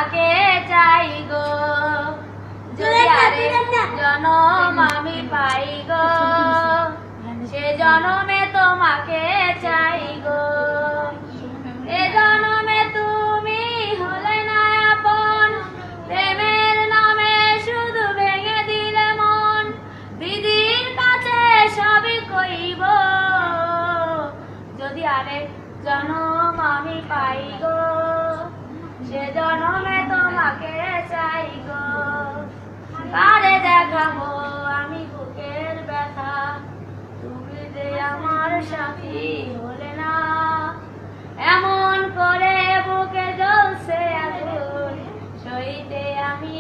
তোমাকে চাই গো, যদি আরেক জনম আমি পাই গো, সে জনমে তোমাকে চাই গো। এ জনমে তুমি হলে না আপন, প্রেমের নামে শুধু ভেঙে দিলে মন, বিধির কাছে সবই কইব, যদি আরেক জনম আমি পাই গো, সে জনমে তোমাকে চাই গো। কারে দেখাবো আমি বুকের ব্যথা, তুমি যে আমার সাথী হলে না, এমন করে বুকে জ্বলছে আগুন, সইতে আমি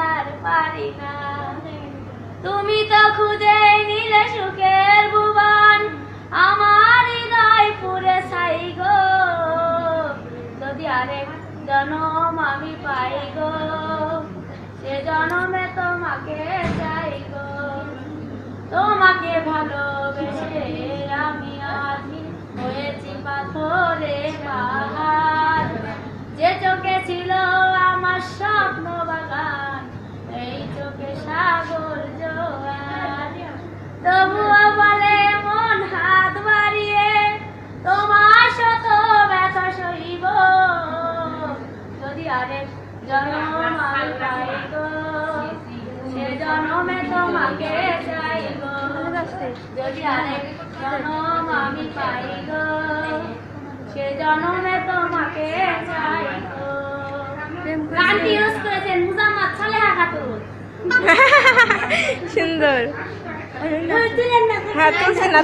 আর পারি না। তুমি তো খুঁজে নিলে সুখের ভুবন, আমার হৃদয় পুরে ছাই গো, যদি আরেক জনম আমি পাই গো, সে জনমে তোমাকে চাই গো। তোমাকে ভালোবেসে আমি আজ হয়েছি পাথরে পাহাড়, যে চোখে ছিল আমার স্বপ্ন বাগান, এই চোখে সাগর জোয়ার। তবুও বলে মন হাত বাড়িয়ে তোমার শত ব্যথা সইব, যদি আরেক জনম আমি পাই গো, সে জনমে তোমাকে চাই গো, যদি আরেক জনম আমি পাই গো, সে জনমে তোমাকে চাই গো। গানটি ইউজ করেছেন মুজাম্মাদ সালেহা খাতুন। সুন্দর। হ্যাঁ তুলছেন না।